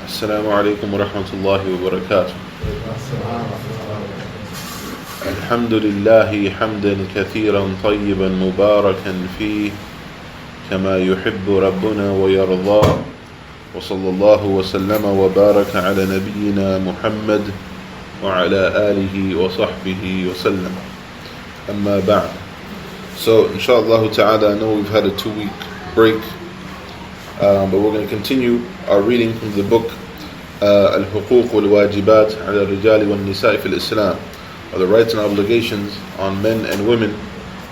السلام عليكم ورحمة الله وبركاته. الحمد لله حمدا كثيرا طيبا مباركا فيه كما يحب ربنا ويرضى، وصلى الله وسلم وبارك على نبينا محمد وعلى آله وصحبه وسلم. أما بعد. So inshallah ta'ala, I know we've had a 2-week break, but we're going to continue our reading from the book Al-Huquq wal-Wajibat ala al-Rijali wal-Nisa'i fil Islam, or the rights and obligations on men and women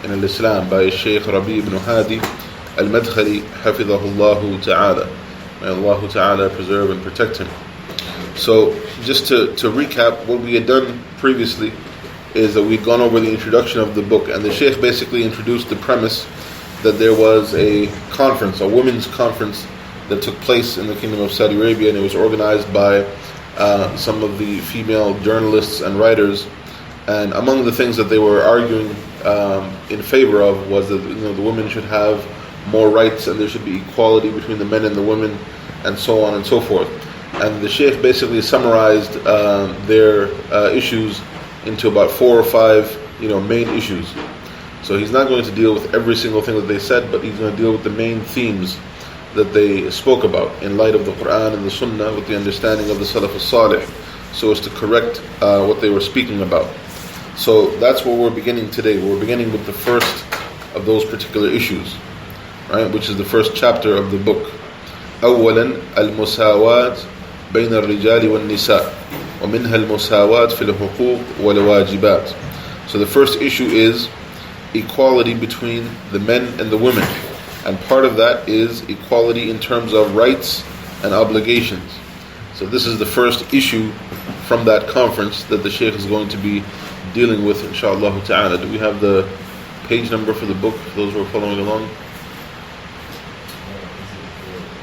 in Islam, by Shaykh Rabi ibn Hadi al-Madkhali hafidhahullah ta'ala. May Allah ta'ala preserve and protect him. So just to recap, what we had done previously is that we'd gone over the introduction of the book, and the Shaykh basically introduced the premise that there was a conference, a women's conference that took place in the Kingdom of Saudi Arabia, and it was organized by some of the female journalists and writers. And among the things that they were arguing in favor of was that the women should have more rights and there should be equality between the men and the women, and so on and so forth. And the Shaykh basically summarized their issues into about 4 or 5 main issues. So he's not going to deal with every single thing that they said, but he's going to deal with the main themes that they spoke about in light of the Quran and the Sunnah, with the understanding of the Salaf al-Salih, so as to correct what they were speaking about. So that's where we're beginning today. We're beginning with the first of those particular issues, right, which is the first chapter of the book. أولا المساواة بين الرجال والنساء ومنها المساواة في الحقوق والواجبات. So the first issue is equality between the men and the women, and part of that is equality in terms of rights and obligations. So this is the first issue from that conference that the Shaykh is going to be dealing with, inshallah ta'ala. Do we have the page number for the book, for those who are following along?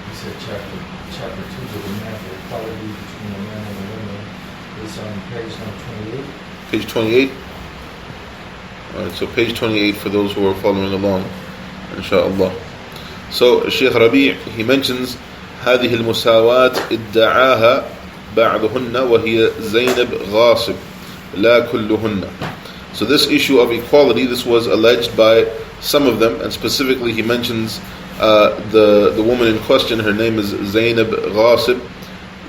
You said chapter 2 of the man, the equality between the man and the women. It's on page number 28. Page 28? Alright, so page 28 for those who are following along, inshallah. So Shaykh Rabi', he mentions هذه المساواة ادعاها بعضهن وهي زينب غاصب لا كلهن. So this issue of equality, this was alleged by some of them, and specifically he mentions the woman in question, her name is Zainab Ghasib,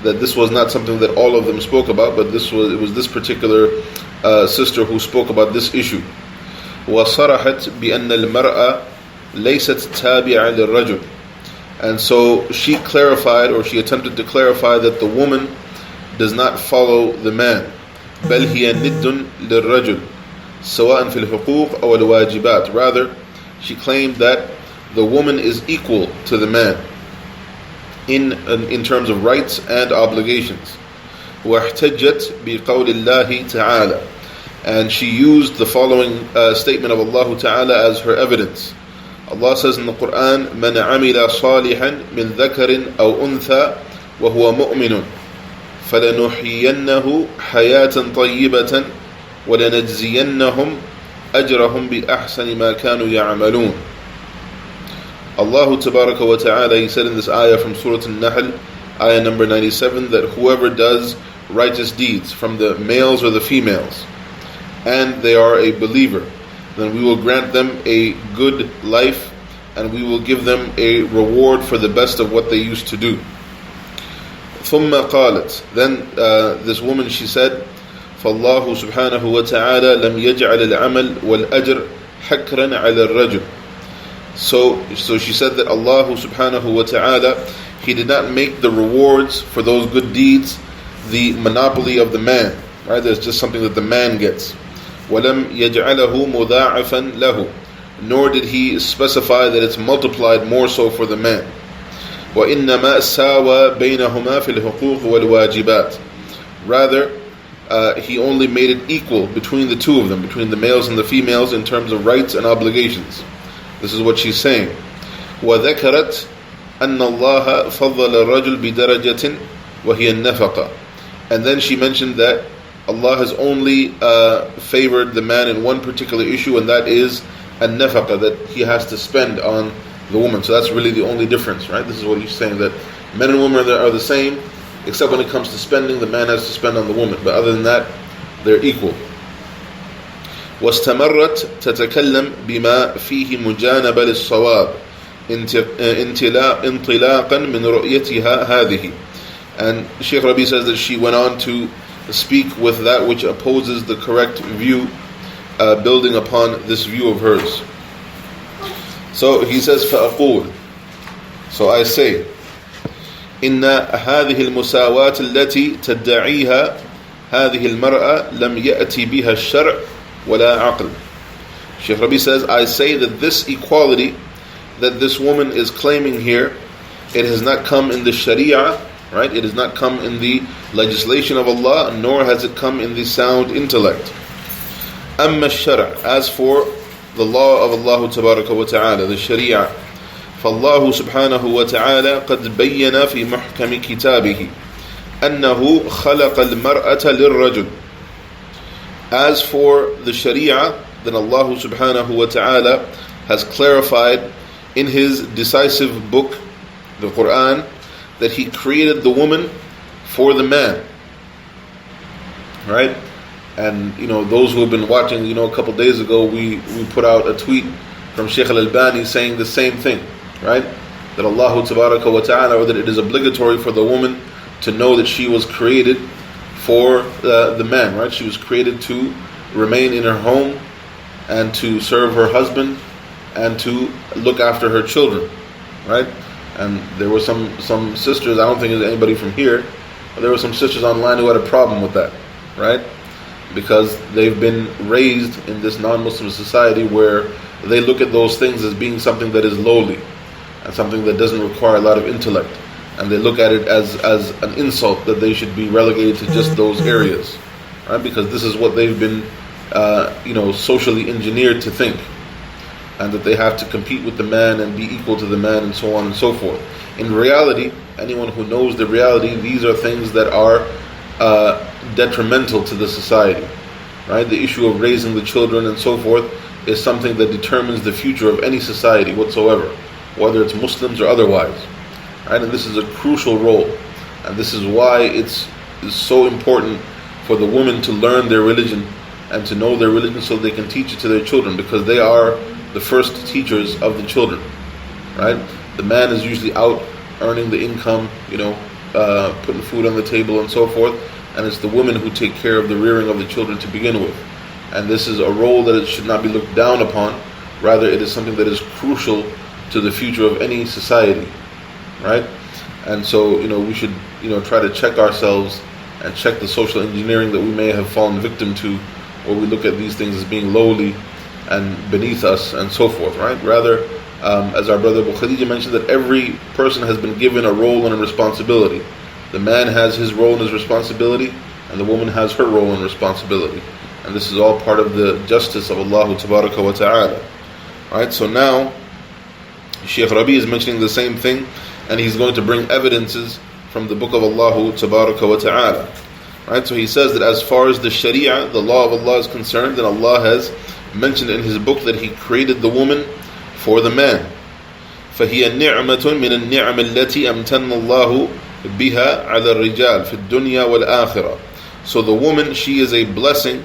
that this was not something that all of them spoke about, but it was this particular sister who spoke about this issue. وصرحت بأن المرأة ليست تابعة للرجل. And so she clarified, or she attempted to clarify, that the woman does not follow the man. بل هي ند للرجل سواء في الحقوق أو الواجبات. Rather, she claimed that the woman is equal to the man in terms of rights and obligations. واحتجت بقول الله تعالى. And she used the following statement of Allah Ta'ala as her evidence. Allah says in the Quran, مَنْ عَمِلَ صَالِحًا مِنْ ذَكَرٍ أَوْ أُنْثَى وَهُوَ مُؤْمِنٌ فَلَنُحْيِيَنَّهُ حَيَاةً طَيِّبَةً وَلَنَجْزِيَنَّهُمْ أَجْرَهُمْ بِأَحْسَنِ مَا كَانُوا يَعْمَلُونَ. Allah Tabaraka wa Ta'ala, He said in this ayah from Surah An-Nahl, ayah number 97, that whoever does righteous deeds from the males or the females, and they are a believer, then we will grant them a good life, and we will give them a reward for the best of what they used to do. ثم قالت. Then this woman, she said, فالله سبحانه وتعالى لم يجعل العمل والأجر حكرا على الرجل. So she said that Allah subhanahu wa ta'ala, He did not make the rewards for those good deeds the monopoly of the man, right? There's just something that the man gets. وَلَمْ يَجْعَلَهُ مُضَاعَفًا لَهُ. Nor did He specify that it's multiplied more so for the man. وَإِنَّمَا سَاوَى بَيْنَهُمَا فِي الْحُقُوقِ وَالْوَاجِبَاتِ. Rather, He only made it equal between the two of them, between the males and the females, in terms of rights and obligations. This is what she's saying. وَذَكَرَتْ أَنَّ اللَّهَ فَضَّلَ الرَّجُلْ بِدَرَجَةٍ وَهِيَ النَّفَقَةِ. And then she mentioned that Allah has only favored the man in one particular issue, and that is an-nafaqa, that he has to spend on the woman. So that's really the only difference, right? This is what he's saying, that men and women are the same, except when it comes to spending, the man has to spend on the woman. But other than that, they're equal. واستمرت تتكلم بما فيه مجانبة للصواب انطلاقا من رؤيتها هذه. And Sheikh Rabi says that she went on to speak with that which opposes the correct view, building upon this view of hers. So he says, فأقول, so I say, إن هذه المساواة التي تدعيها هذه المرأة لم يأتي بها الشرع ولا عقل. Sheikh Rabi says, I say that this equality that this woman is claiming here, it has not come in the Sharia, right? It has not come in the legislation of Allah, nor has it come in the sound intellect. أما الشرع, as for the law of Allah تبارك وتعالى, the Sharia, فالله سبحانه وتعالى قد بين في محكم كتابه أنه خلق المرأة للرجل. As for the Sharia, then Allah subhanahu wa ta'ala has clarified in His decisive book, the Quran, that He created the woman for the man. Right? And those who have been watching, a couple days ago, we put out a tweet from Shaykh al-Albani saying the same thing, right? That Allah tabaraka wa ta'ala, or that it is obligatory for the woman to know that she was created for the man, right? She was created to remain in her home and to serve her husband and to look after her children, right? And there were some sisters, I don't think there's anybody from here, but there were some sisters online who had a problem with that, right? Because they've been raised in this non-Muslim society where they look at those things as being something that is lowly and something that doesn't require a lot of intellect. And they look at it as an insult that they should be relegated to just those areas, right? Because this is what they've been, socially engineered to think, and that they have to compete with the man and be equal to the man and so on and so forth. In reality, anyone who knows the reality, these are things that are detrimental to the society, right? The issue of raising the children and so forth is something that determines the future of any society whatsoever, whether it's Muslims or otherwise. Right? And this is a crucial role, and this is why it's so important for the women to learn their religion and to know their religion so they can teach it to their children, because they are the first teachers of the children. Right? The man is usually out earning the income, putting food on the table and so forth, and it's the women who take care of the rearing of the children to begin with. And this is a role that it should not be looked down upon. Rather, it is something that is crucial to the future of any society. Right? And so, we should, try to check ourselves and check the social engineering that we may have fallen victim to, where we look at these things as being lowly and beneath us and so forth, right? Rather, as our brother Abu Khadija mentioned, that every person has been given a role and a responsibility. The man has his role and his responsibility, and the woman has her role and responsibility. And this is all part of the justice of Allah Tabaraka wa Ta'ala. Right? So now, Shaykh Rabi is mentioning the same thing, and he's going to bring evidences from the book of Allah Tabaraka wa Ta'ala. Right? So he says that as far as the Sharia, the law of Allah is concerned, then Allah has mentioned in His book that He created the woman for the man. فَهِيَ نِعْمَةٌ مِنَ النِّعْمِ الَّتِي أَمْتَنَّ اللَّهُ بِهَا عَلَى الرِّجَالِ فِي الدُّنْيَا وَالْآخِرَةِ. So the woman, she is a blessing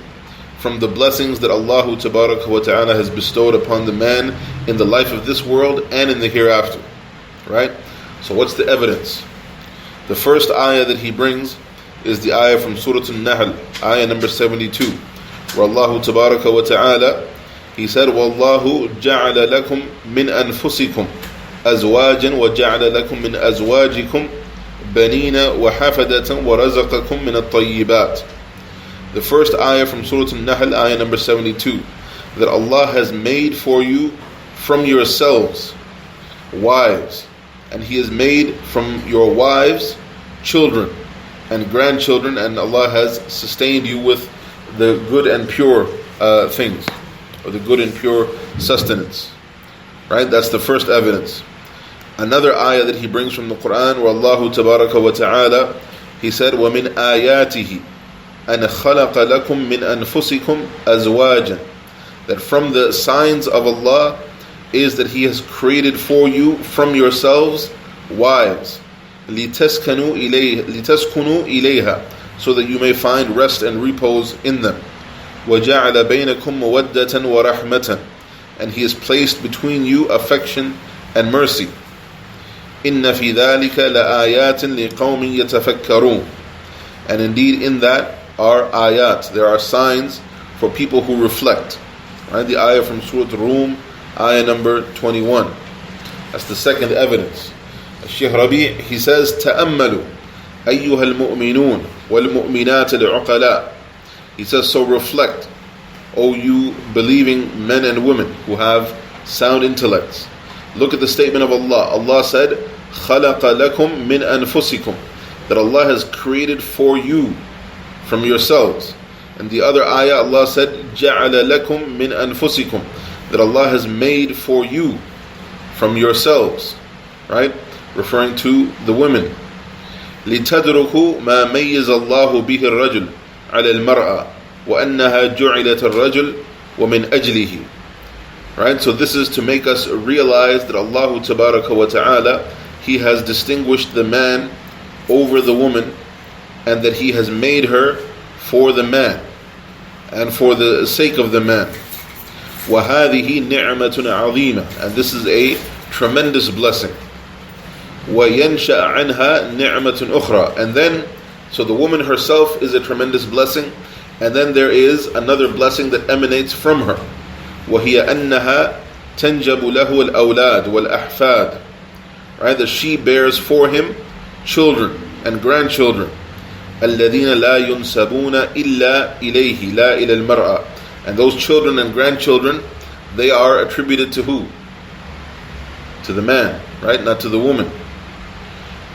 from the blessings that Allah Tabaraka wa Ta'ala has bestowed upon the man in the life of this world and in the hereafter. Right? So what's the evidence? The first ayah that he brings is the ayah from Surah An-Nahl, ayah number 72, where Allah Tabaraka wa Ta'ala, He said, وَاللَّهُ جَعَلَ لَكُم مِّنْ أَنفُسِكُمْ أَزْوَاجًا وَجَعَلَ لَكُم مِّنْ أَزْوَاجِكُمْ بَنِينَ وَحَفَدَةً وَرَزَقَكُم مِّنَ الطَّيِّبَاتِ. The first ayah from Surah An-Nahl, ayah number 72, that Allah has made for you from yourselves wives, and He has made from your wives children and grandchildren, and Allah has sustained you with the good and pure things, or the good and pure sustenance. Right? That's the first evidence. Another ayah that he brings from the Quran, where Allah Tabaraka wa Ta'ala, He said, وَمِنْ آيَاتِهِ أَنْ خَلَقَ لَكُم مِّنْ أَنفُسِكُمْ أَزْوَاجًا. That from the signs of Allah is that He has created for you from yourselves wives. لِتَسْكُنُوا إِلَيْهَا, so that you may find rest and repose in them. وَجَعَلَ بَيْنَكُمْ مَوَدَّةً وَرَحْمَةً, and He has placed between you affection and mercy. إِنَّ فِي ذَلِكَ لَآيَاتٍ لِقَوْمٍ يَتَفَكَّرُونَ, and indeed in that are ayat, there are signs for people who reflect. Right? The ayah from Surah Rum, ayah number 21. That's the second evidence. Shaykh Rabi', he says, تَأَمَّلُوا أَيُّهَا الْمُؤْمِنُونَ وَالْمُؤْمِنَاتِ الْعُقَلَاءِ. He says, so reflect, O you believing men and women who have sound intellects. Look at the statement of Allah. Allah said, خَلَقَ لَكُم مِّنْ أَنفُسِكُمْ, that Allah has created for you from yourselves. And the other ayah, Allah said, جَعَلَ لَكُم مِّنْ أَنفُسِكُمْ, that Allah has made for you from yourselves, right? Referring to the women. لِتَدْرُكُوا مَا مَيَّزَ اللَّهُ بِهِ الرَّجُلِ عَلَى الْمَرْأَةِ وَأَنَّهَا جُعِلَتِ الرَّجُلِ وَمِنْ أَجْلِهِ. Right? So this is to make us realize that Allah Tabaraka wa Ta'ala, He has distinguished the man over the woman, and that He has made her for the man and for the sake of the man. وَهَذِهِ نِعْمَةٌ عَظِيمَةٌ, and this is a tremendous blessing. وَيَنْشَأَ عَنْهَا نِعْمَةٌ أُخْرَى, and then, so the woman herself is a tremendous blessing, and then there is another blessing that emanates from her. وَهِيَ أَنَّهَا تَنْجَبُ لَهُ الْأَوْلَادِ وَالْأَحْفَادِ, right, that she bears for him children and grandchildren. الَّذِينَ لَا يُنْسَبُونَ إِلَّا إِلَيْهِ لَا إِلَى الْمَرْأَةِ, and those children and grandchildren, they are attributed to who? To the man, right? Not to the woman.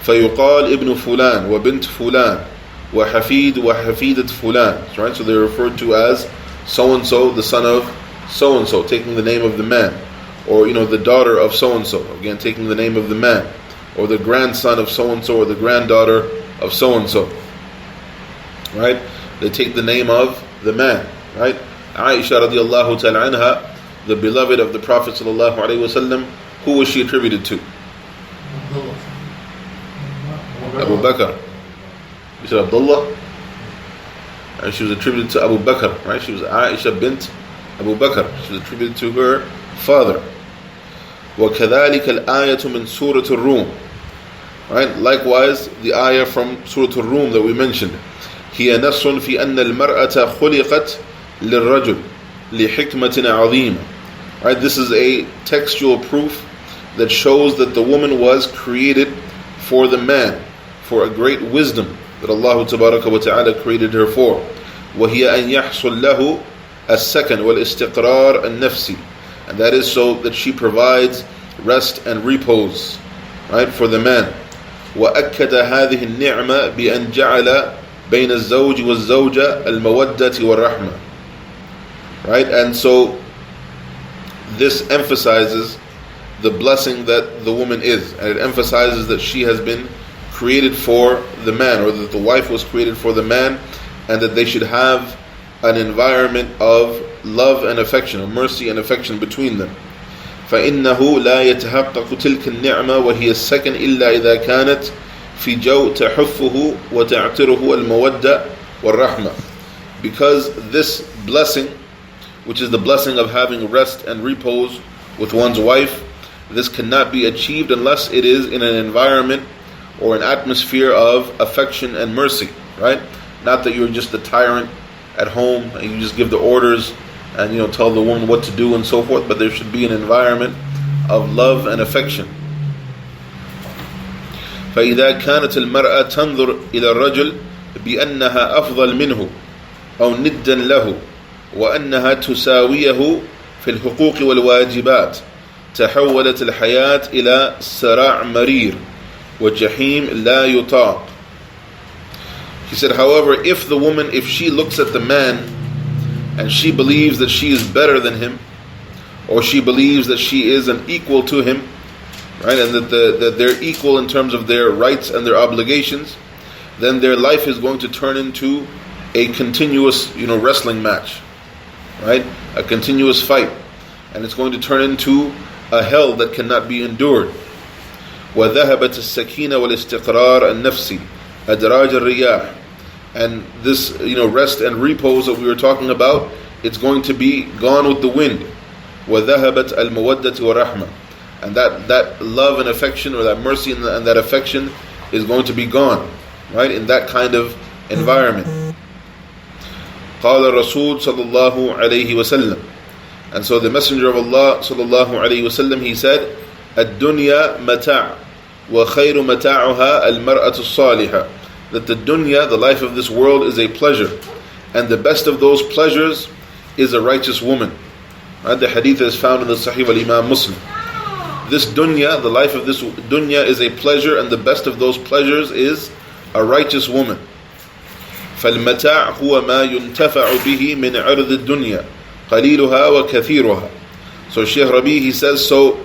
فَيُقَالْ ابن فلان وبنت فلان وحفيد وحفيدة فلان, right? So they're referred to as so-and-so, the son of so-and-so, taking the name of the man. Or, the daughter of so-and-so, again, taking the name of the man. Or the grandson of so-and-so, or the granddaughter of so-and-so. Right? They take the name of the man. Right? Aisha radiallahu ta'ala anha, the beloved of the Prophet sallallahu alaihi wasallam, who was she attributed to? Abu Bakr. You said Abdullah? And she was attributed to Abu Bakr, right? She was Aisha bint Abu Bakr. She was attributed to her father. وَكَذَلِكَ الْآيَةُ مِنْ سُورَةِ الرُّومِ, right? Likewise, the ayah from Surah Al-Rum that we mentioned. هِيَ نَصٌ فِي أَنَّ الْمَرْأَةَ خُلِقَتْ لِلرَّجُلِ لِحِكْمَةٍ عَظِيمَةٍ. Right? This is a textual proof that shows that the woman was created for the man, for a great wisdom that Allah Tabaraka wa Ta'ala created her for. وَهِيَ أَنْ يَحْصُلْ لَهُ السَّكَنْ وَالْإِسْتِقْرَارَ النَّفْسِ, and that is so that she provides rest and repose, right, for the man. وَأَكَّدَ هَذِهِ النِّعْمَةِ بِأَنْ جَعَلَ بَيْنَ الزَّوْجِ وَالزَّوْجَةِ الْمَوَدَّةِ وَالرَّحْمَةِ. Right, and so this emphasizes the blessing that the woman is, and it emphasizes that she has been created for the man, or that the wife was created for the man, and that they should have an environment of love and affection, of mercy and affection between them. فإنه لا يتحقق تلك النعمة وهي السكن إلا إذا كانت في جو تحفه وتعتره المودة والرحمة. Because this blessing, which is the blessing of having rest and repose with one's wife, this cannot be achieved unless it is in an environment or an atmosphere of affection and mercy, right? Not that you're just a tyrant at home and you just give the orders and tell the woman what to do and so forth, but there should be an environment of love and affection. فإذا كانت المرأة تنظر إلى الرجل بأنها أفضل منه أو ندا له وأنها تساويه في الحقوق والواجبات تحولت الحياة إلى صراع مرير وجحيم لا يطاق. He said, however, if she looks at the man and she believes that she is better than him, or she believes that she is an equal to him, right, and that they're equal in terms of their rights and their obligations, then their life is going to turn into a continuous, wrestling match, right? A continuous fight, and it's going to turn into a hell that cannot be endured. وذهبت السكينة والاستقرار النفسي أدراج الرياح. And this, rest and repose that we were talking about, it's going to be gone with the wind. وذهبت المودة والرحمة. And that love and affection, or that mercy and that affection, is going to be gone, right? In that kind of environment. قال الرسول صلى الله عليه وسلم. And so the Messenger of Allah صلى الله عليه وسلم, he said, الدنيا متاع وخير متاعها المرأة الصالحة. That the dunya, the life of this world, is a pleasure, and the best of those pleasures is a righteous woman. Right? The hadith is found in the Sahih al-Imam Muslim. This dunya, the life of this dunya, is a pleasure, and the best of those pleasures is a righteous woman. فالمتاع هو ما ينتفع به من عرض الدنيا قليلها وكثيرها. So Shaykh Rabi, he says, so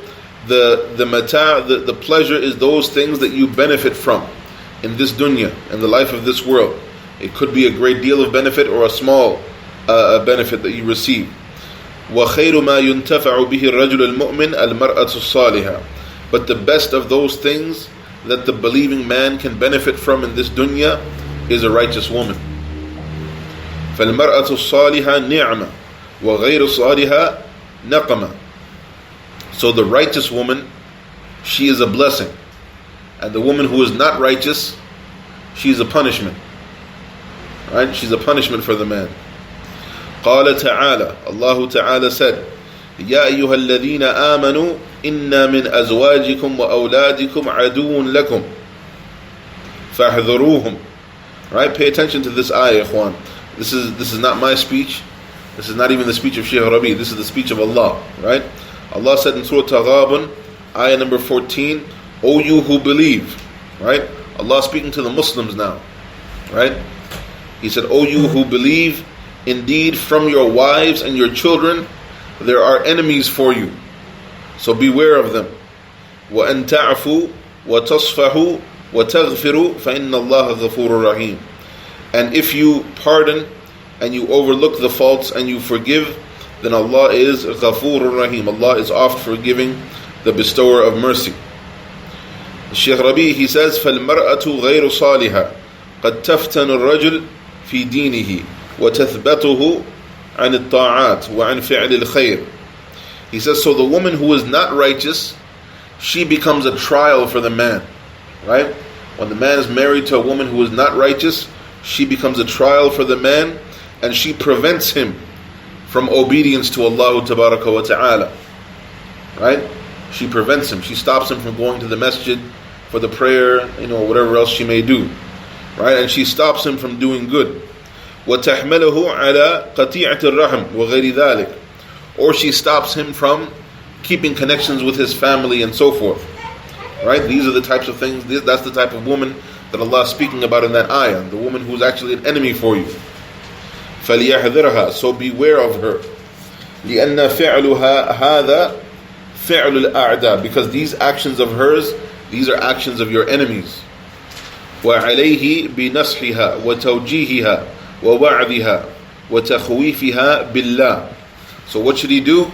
the mata', the pleasure, is those things that you benefit from in this dunya, in the life of this world. It could be a great deal of benefit or a small benefit that you receive. وَخَيْرُ مَا يُنْتَفَعُ بِهِ الرَّجُلُ الْمُؤْمِنِ الْمَرْأَةُ الصَّالِحَةُ. But the best of those things that the believing man can benefit from in this dunya is a righteous woman. فَالْمَرْأَةُ الصَّالِحَةُ نِعْمَةٌ وَغَيْرُ صَالِحَةُ نَقَمَةٌ. So the righteous woman, she is a blessing. And the woman who is not righteous, she's a punishment. Right? She's a punishment for the man. قال تعالى, Allah Ta'ala said, يا أيها الذين آمنوا إنا من أزواجكم وأولادكم عدو لكم فاحذروهم. Right? Pay attention to this ayah, ikhwan. This is not my speech. This is not even the speech of Shaykh Rabi. This is the speech of Allah. Right? Allah said in Surah Taghabun, ayah number 14, O you who believe. Right? Allah speaking to the Muslims now. Right? He said, O you who believe, indeed from your wives and your children there are enemies for you, so beware of them. وَأَن تَعْفُوا وَتَصْفَحُوا وَتَغْفِرُوا فَإِنَّ اللَّهَ غَفُورٌ رَحِيمٌ. And if you pardon and you overlook the faults and you forgive, then Allah is Ghafurur Rahim. Allah is oft forgiving, the bestower of mercy. Shaykh Rabi, he says, فَالْمَرْأَةُ غَيْرُ صَالِحَةٌ قَدْ تَفْتَنُ الرَّجُلُ فِي دِينِهِ وَتَثْبَتُهُ عَنِ الطَّاعَاتِ وَعَنْ فِعْلِ الْخَيْرِ. He says, so the woman who is not righteous, she becomes a trial for the man. Right? When the man is married to a woman who is not righteous, she becomes a trial for the man, and she prevents him from obedience to Allah Tabaraka wa Ta'ala. Right? She prevents him. She stops him from going to the masjid for the prayer, whatever else she may do. Right? And she stops him from doing good. وَتَحْمَلَهُ عَلَى قَطِيعَةِ الرَّحْمِ وَغَيْرِ ذَلِكَ. Or she stops him from keeping connections with his family and so forth. Right? These are the types of things, that's the type of woman that Allah is speaking about in that ayah. The woman who is actually an enemy for you. فَلْيَحْذِرْهَا. So beware of her. لِأَنَّ فِعْلُهَا هَذَا فِعْلُ الْأَعْدَى. Because these actions of hers, these are actions of your enemies. وَعَلَيْهِ بِنَصْحِهَا وَتَوْجِيهِهَا وَوَعْدِهَا وَتَخْوِيفِهَا بِاللَّهِ. So what should he do?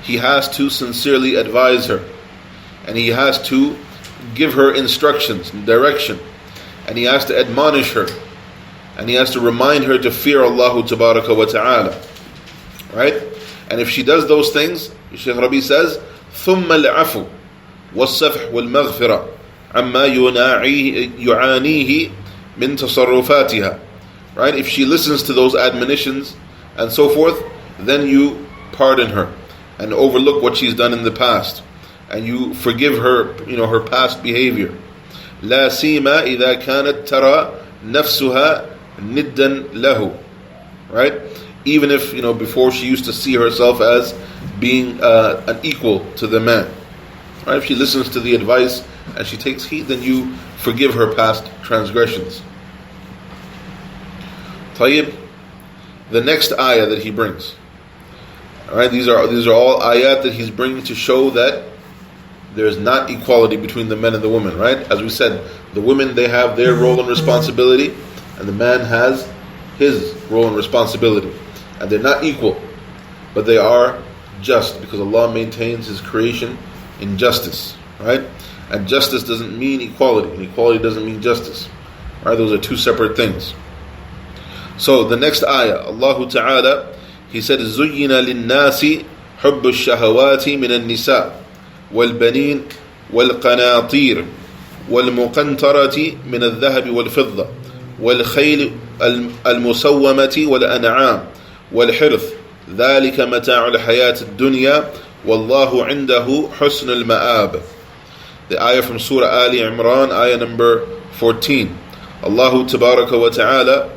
He has to sincerely advise her. And he has to give her instructions, direction. And he has to admonish her. And he has to remind her to fear Allah Tabaraka wa Ta'ala. Right? And if she does those things, Shaykh Rabi says, ثُمَّ الْعَفُوِ وَالصَّفْحُ وَالْمَغْفِرَةُ عَمَّا يُعَانِيهِ مِن تَصَرُّفَاتِهَا. Right? If she listens to those admonitions and so forth, then you pardon her and overlook what she's done in the past, and you forgive her, her past behavior. لا سيما إذا كانت ترى نفسها ندا له. Right? Even if, before she used to see herself as being an equal to the man. Right? If she listens to the advice and she takes heed, then you forgive her past transgressions. طيب, the next ayah that he brings. Alright, these are all ayat that he's bringing to show that there is not equality between the men and the women. Right? As we said, the women, they have their role and responsibility, and the man has his role and responsibility. And they're not equal, but they are just, because Allah maintains His creation in justice. Right? And justice doesn't mean equality, and equality doesn't mean justice. Right? Those are two separate things. So the next ayah, Allah Ta'ala, He said, زُيِّنَ لِلنَّاسِ حُبُّ الشَّهَوَاتِ مِنَ النِّسَاءِ وَالْبَنِينَ وَالْقَنَاطِيرِ وَالْمُقَنْطَرَةِ مِنَ الذَّهَبِ وَالْفِضَّةِ وَالْخَيْلِ الْمُسَوَّمَةِ وَالْأَنْعَامِ وَالْحِرْثِ ذَلِكَ مَتَاعُ الْحَيَاةِ الدُّنْيَا وَاللَّهُ عِنْدَهُ حُسْنُ الْمَآبِ. The ayah from Surah Ali Imran, ayah number 14. Allah Tabaraka wa Ta'ala,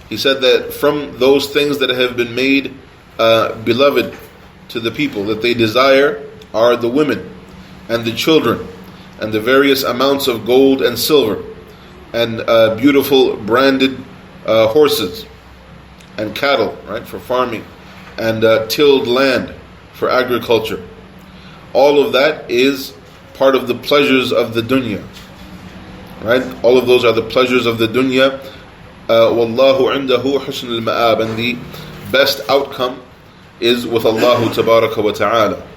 He said that from those things that have been made beloved to the people, that they desire, are the women and the children and the various amounts of gold and silver and beautiful branded horses and cattle, right, for farming, and tilled land for agriculture. All of that is part of the pleasures of the dunya, right? All of those are the pleasures of the dunya. Wallahu indahu husnul ma'ab, and the best outcome is with Allah Tabaraka wa Ta'ala.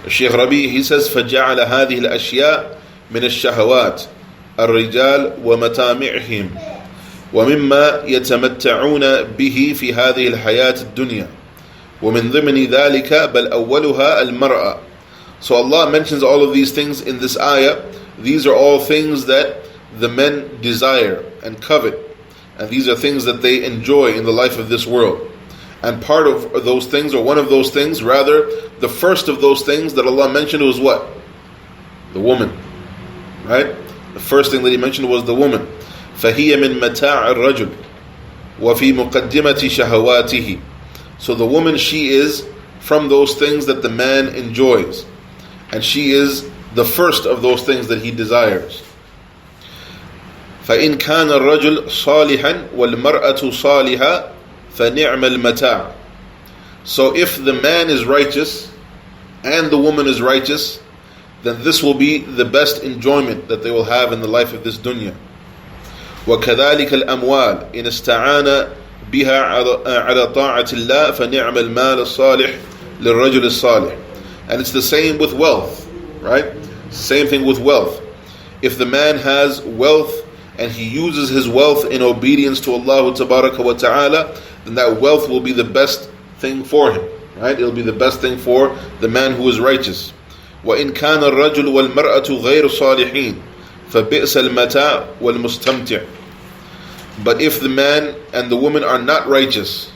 Shaykh Rabi, he says, فَجَعَلَ هَذِهِ الْأَشْيَاء مِنَ الشَّهَوَاتِ الرِّجَالِ وَمَتَامِعِهِمْ ومما يتمتعون به في هذه الحياة الدنيا ومن ضمن ذلك بل أولها المرأة. So Allah mentions all of these things in this ayah. These are all things that the men desire and covet, and these are things that they enjoy in the life of this world. And part of those things, or one of those things, rather, the first of those things that Allah mentioned was what? The woman, right? The first thing that He mentioned was the woman. فَهِيَ مِن مَتَاعِ الرَّجُلِ وَفِي مُقَدِّمَةِ شَهَوَاتِهِ. So the woman, she is from those things that the man enjoys, and she is the first of those things that he desires. فَإِنْ كَانَ الرَّجُلُ صَالِحًا وَالْمَرْأَةُ صَالِحًا فَنِعْمَ الْمَتَاعُ. So if the man is righteous and the woman is righteous, then this will be the best enjoyment that they will have in the life of this dunya. وَكَذَلِكَ الْأَمْوَالِ إِنْ اسْتَعَانَ بِهَا عَلَى طَاعَةِ اللَّهِ فَنِعْمَ الْمَالِ الصَّالِحِ لِلرَّجُلِ الصَّالِحِ. And it's the same with wealth, right? Same thing with wealth. If the man has wealth and he uses his wealth in obedience to Allah Tabaraka wa Ta'ala, then that wealth will be the best thing for him, right? It'll be the best thing for the man who is righteous. وَإِنْ كَانَ الرَّجُلُ وَالْمَرْأَةُ غَيْرُ صَالِحِينَ فَبِئْسَ الْمَتَاعُ وَالْمُسْتَمْتِعُ. But if the man and the woman are not righteous,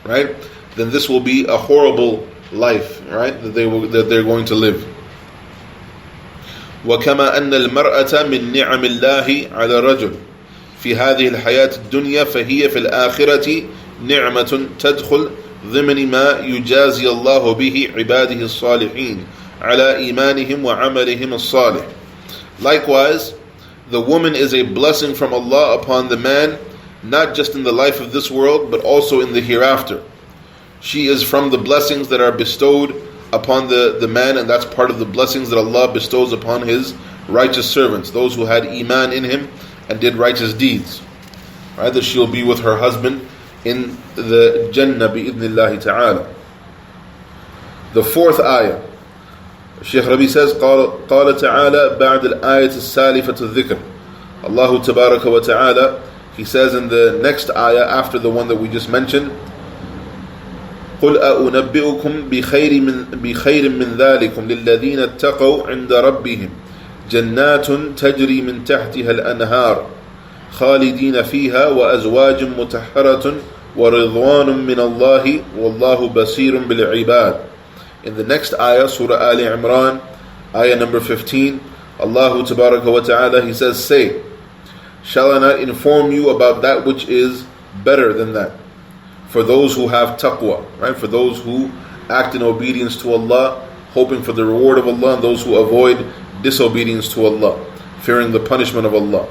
right, then this will be a horrible life, right, that they're going to live. وَكَمَا أَنَّ الْمَرْأَةَ مِنْ نِعَمِ اللَّهِ عَلَى الرَّجُلِ في هذه الحياة الدنيا فهي في الآخرة نعمة تدخل ضمن ما يجازي الله به عباده الصالحين على إيمانهم وعملهم الصالح. Likewise, the woman is a blessing from Allah upon the man, not just in the life of this world, but also in the hereafter. She is from the blessings that are bestowed upon the man, and that's part of the blessings that Allah bestows upon His righteous servants, those who had iman in Him and did righteous deeds. Right? That she'll be with her husband in the Jannah bi'idhnillahi ta'ala. The fourth ayah, Shaykh Rabi says, قال تعالى بعد الآية السالفة الذكر. Allah Tabaraka wa Ta'ala, He says in the next ayah after the one that we just mentioned, قل أُنَبِّئُكُمْ بخير من ذلكم للذين اتقوا عند ربهم جنات تجري من تحتها الأنهار خالدين فيها وأزواج مطهرة ورضوان من الله والله بصير بالعباد. In the next ayah, Surah Ali Imran, ayah number 15, Allah Tabaraka wa Ta'ala, He says, say, shall I not inform you about that which is better than that? For those who have taqwa, right? For those who act in obedience to Allah, hoping for the reward of Allah, and those who avoid disobedience to Allah, fearing the punishment of Allah.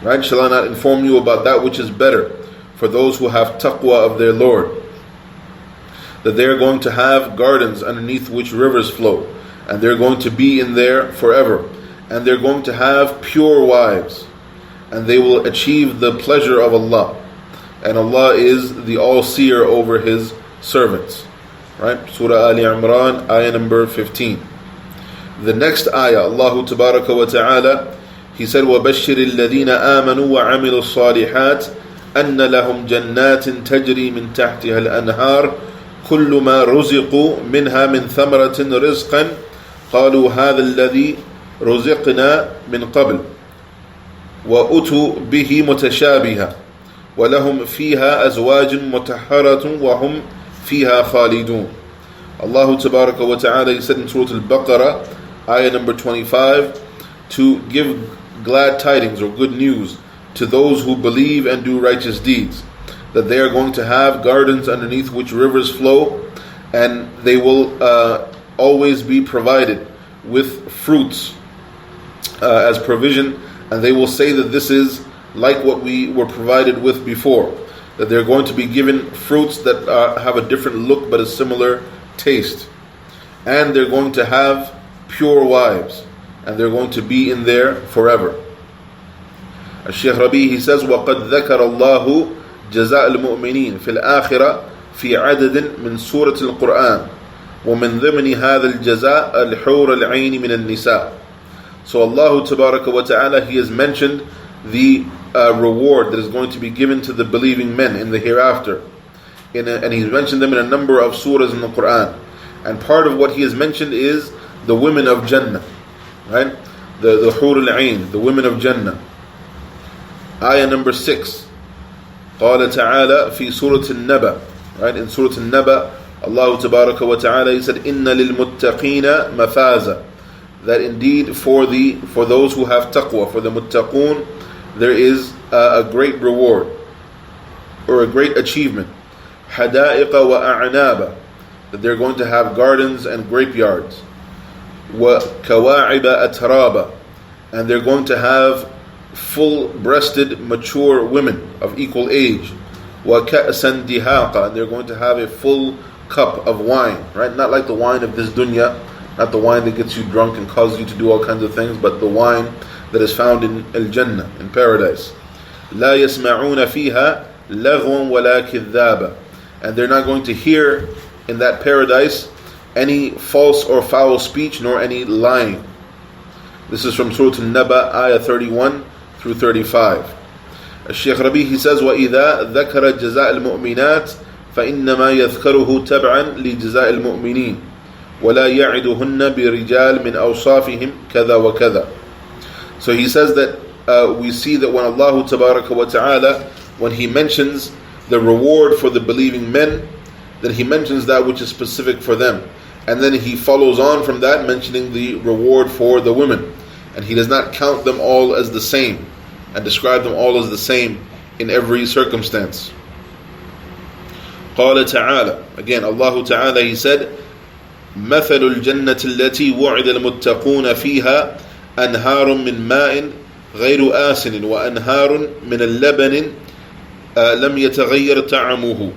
Right? Shall I not inform you about that which is better for those who have taqwa of their Lord? That they are going to have gardens underneath which rivers flow, and they're going to be in there forever, and they're going to have pure wives, and they will achieve the pleasure of Allah, and Allah is the all-seer over His servants. Right? Surah Ali Imran, ayah number 15. The next ayah, Allah Tabaraka wa Ta'ala, He said, وَبَشِّرِ الَّذِينَ آمَنُوا وَعَمِلُوا الصَّالِحَاتِ أَنَّ لَهُمْ جَنَّاتٍ تَجْرِي مِنْ تَحْتِهَا الْأَنْهَارُ كُلُّ مَا رُزِقُوا مِنْهَا مِنْ ثَمَرَةٍ رِزْقًا قَالُوا هَذَا الَّذِي رُزِقْنَا مِنْ قَبْلُ وَأُتُوا بِهِ مُتَشَابِهًا وَلَهُمْ فِيهَا أَزْوَاجٌ مُطَهَّرَةٌ وَهُمْ فِيهَا خَالِدُونَ. Allah Tabaraka wa Ta'ala, He said in Surah Al-Baqarah, ayah number 25, to give glad tidings or good news to those who believe and do righteous deeds, that they are going to have gardens underneath which rivers flow, and they will always be provided with fruits as provision, and they will say that this is like what we were provided with before, that they're going to be given fruits that have a different look but a similar taste, and they're going to have pure wives, and they're going to be in there forever. Shaykh Rabi, he says, وَقَدْ ذَكَرَ اللَّهُ جَزَاءَ الْمُؤْمِنِينَ فِي الْآخِرَةِ في عدد من سورة القرآن ومن ضمن هذا الجزاء الحور العين من النساء. So Allah Tabaraka wa Ta'ala, He has mentioned the reward that is going to be given to the believing men in the hereafter, and He's mentioned them in a number of surahs in the Quran. And part of what He has mentioned is the women of Jannah, right? The Hur al-Ain, the women of Jannah. Ayah number 6. قال تعالى في سورة النبأ, right? In Surah Al-Naba, Allah Tabaraka wa Ta'ala, He said, إِنَّ لِلْمُتَّقِينَ مَفَازًا, that indeed for those who have taqwa, for the muttaqun, there is a great reward or a great achievement. حَدَائِقَ وَأَعْنَابًا, that they're going to have gardens and grapeyards. وَكَوَاعِبَ أَتْرَابًا, and they're going to have full-breasted, mature women of equal age. وَكَأْسًا دِهَاقًا, and they're going to have a full cup of wine, right? Not like the wine of this dunya, not the wine that gets you drunk and causes you to do all kinds of things, but the wine that is found in Al-Jannah, in paradise. لَا يَسْمَعُونَ فِيهَا لَغْوًا وَلَا كِذَّابًا, and they're not going to hear in that paradise any false or foul speech nor any lying. This is from Surah Al-Naba, ayah 31 through 35. Shaykh Rabi, he says, وَإِذَا ذَكَرَ جَزَاءَ الْمُؤْمِنَاتِ فَإِنَّمَا يَذْكَرُهُ تَبْعًا لِجَزَاءِ الْمُؤْمِنِينَ وَلَا يَعِدُهُنَّ بِرِجَالٍ مِنْ أَوْصَافِهِمْ كَذَا وَكَذَا. So he says that we see that when Allah Tabaraka wa Ta'ala, when He mentions the reward for the believing men, then He mentions that which is specific for them. And then He follows on from that, mentioning the reward for the women. And He does not count them all as the same and describe them all as the same in every circumstance. قال تعالى, again Allah Ta'ala, He said, مثل الجنة التي وعد المتقون فيها أنهار من ماء غير آسن وأنهار من اللبن لم يتغير طعمه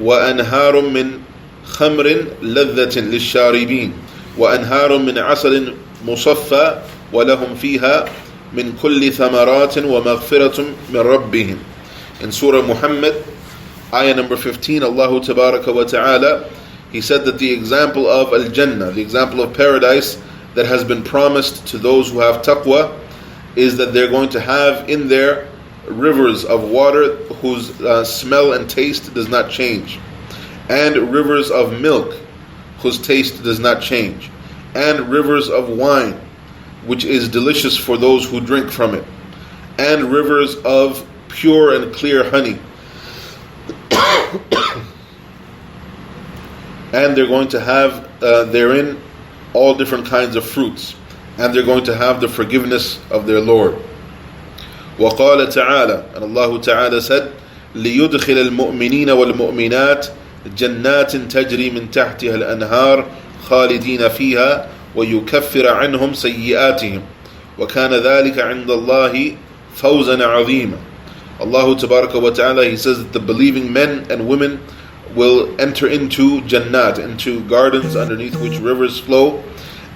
وأنهار من خمر لذة للشاربين وأنهار من عسل مصفى ولهم فيها من كل ثمرات ومغفرة من ربهم. In Surah Muhammad, ayah number 15, Allah Tabaraka wa Ta'ala, He said that the example of Al-Jannah, the example of paradise that has been promised to those who have taqwa, is that they're going to have in there rivers of water whose smell and taste does not change, and rivers of milk whose taste does not change, and rivers of wine which is delicious for those who drink from it, and rivers of pure and clear honey. And they're going to have therein all different kinds of fruits, and they're going to have the forgiveness of their Lord. وقال تعالى, and Allah Ta'ala said, ليدخل المؤمنين والمؤمنات جنات تجري من تحتها الأنهار خالدين فيها ويكفر عنهم سيئاتهم وكان ذلك عند الله فوزا عظيما. Allah Tabaraka wa Ta'ala, He says that the believing men and women will enter into Jannat, into gardens underneath which rivers flow,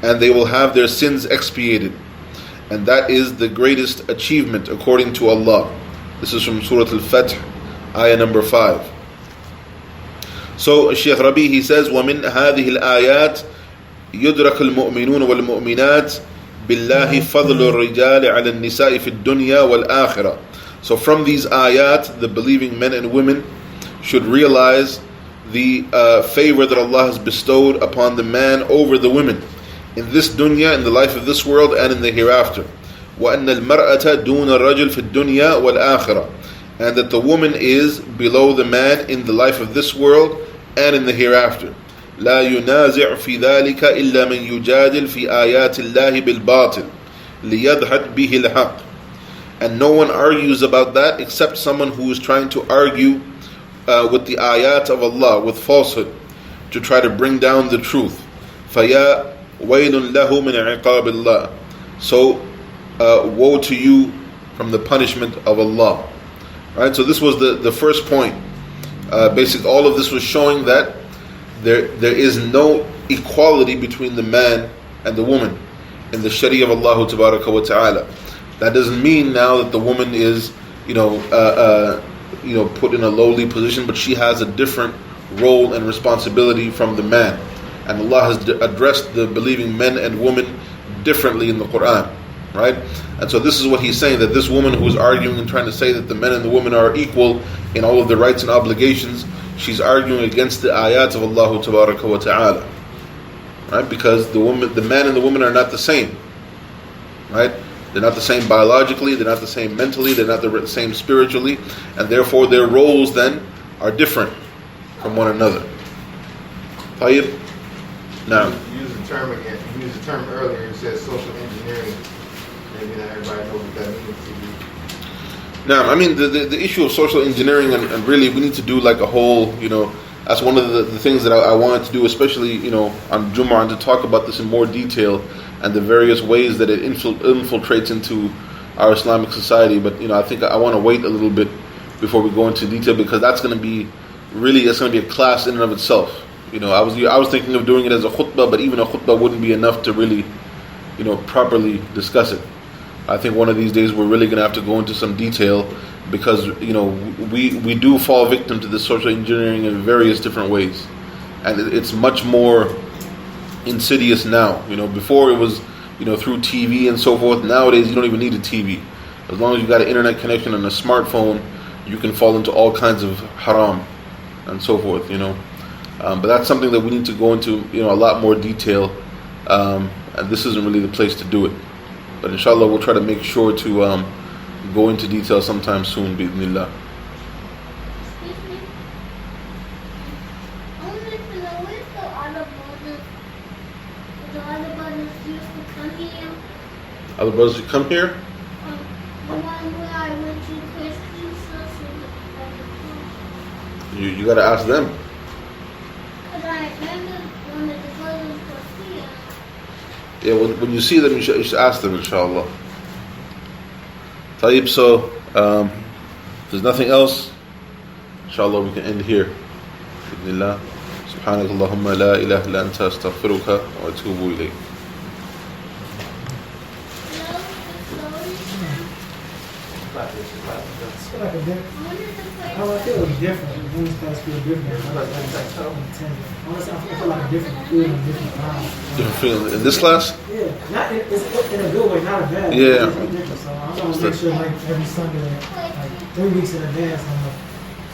and they will have their sins expiated. And that is the greatest achievement according to Allah. This is from Surah Al-Fath, ayah number 5. So Shaykh Rabi, he says, وَمِنْ هَذِهِ الْآيَاتِ يدرك المؤمنون والمؤمنات بالله فضل الرجال على النساء في الدنيا والآخرة. So from these ayat, the believing men and women should realize the favor that Allah has bestowed upon the man over the women in this dunya, in the life of this world, and in the hereafter. وأن المرأة دون الرجل في الدنيا والآخرة, and that the woman is below the man in the life of this world and in the hereafter. لا ينازع في ذلك إلا من يجادل في آيات الله بالباطل ليدحض به الحق. And no one argues about that except someone who is trying to argue with the ayat of Allah, with falsehood, to try to bring down the truth. فَيَا وَيْلٌ لَهُ مِنْ عِقَابِ اللَّهِ. So, woe to you from the punishment of Allah. Right? So this was the first point. Basically, all of this was showing that there is no equality between the man and the woman in the Sharia of Allah Tabaraka wa Ta'ala. That doesn't mean now that the woman is, put in a lowly position, but she has a different role and responsibility from the man. And Allah has addressed the believing men and women differently in the Quran, right? And so this is what he's saying, that this woman who is arguing and trying to say that the men and the women are equal in all of their rights and obligations, she's arguing against the ayat of Allah Tabaraka wa Ta'ala, right? Because the man and the woman are not the same, right? They're not the same biologically, they're not the same mentally, they're not the same spiritually, and therefore their roles then are different from one another. Tayyib? Now, You used the term again. You used the term earlier. You said social engineering. Maybe not everybody knows what that means. now, I mean, the issue of social engineering, and really we need to do like a whole, that's one of the things that I wanted to do, especially, on Jumu'ah, and to talk about this in more detail, and the various ways that it infiltrates into our Islamic society. But, I think I want to wait a little bit before we go into detail, because that's going to be a class in and of itself. I was thinking of doing it as a khutbah, but even a khutbah wouldn't be enough to really, properly discuss it. I think one of these days we're really going to have to go into some detail, because, we do fall victim to this social engineering in various different ways. And it's much more insidious now. Before it was, through TV and so forth. Nowadays you don't even need a TV. As long as you've got an internet connection and a smartphone, you can fall into all kinds of haram and so forth, But that's something that we need to go into, a lot more detail. And this isn't really the place to do it. But inshallah, we'll try to make sure to go into detail sometime soon, bi'idhnillah. Excuse me. I wanted to know where's the other brothers? The other brothers used to come here. Other brothers who come here? The one where I went to Christian church. You got to ask them. Because I remember one of the brothers was here. Yeah, when you see them, you should ask them, inshallah. Tayyib, so if there's nothing else, inshallah we can end here. Bismillah. سبحانك اللهم لا إله إلا أنت أستغفرك وأتوب إليك. I feel like it was different. The women's class feel different. I feel like a different feeling, different vibe. Different feeling in this class? Yeah, not it's in a good way, not a bad way. Yeah. It's different. So I'm gonna make sure like every Sunday, like 3 weeks in advance, I'm gonna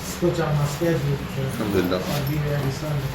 switch out my schedule to Alhamdulillah. be there every Sunday.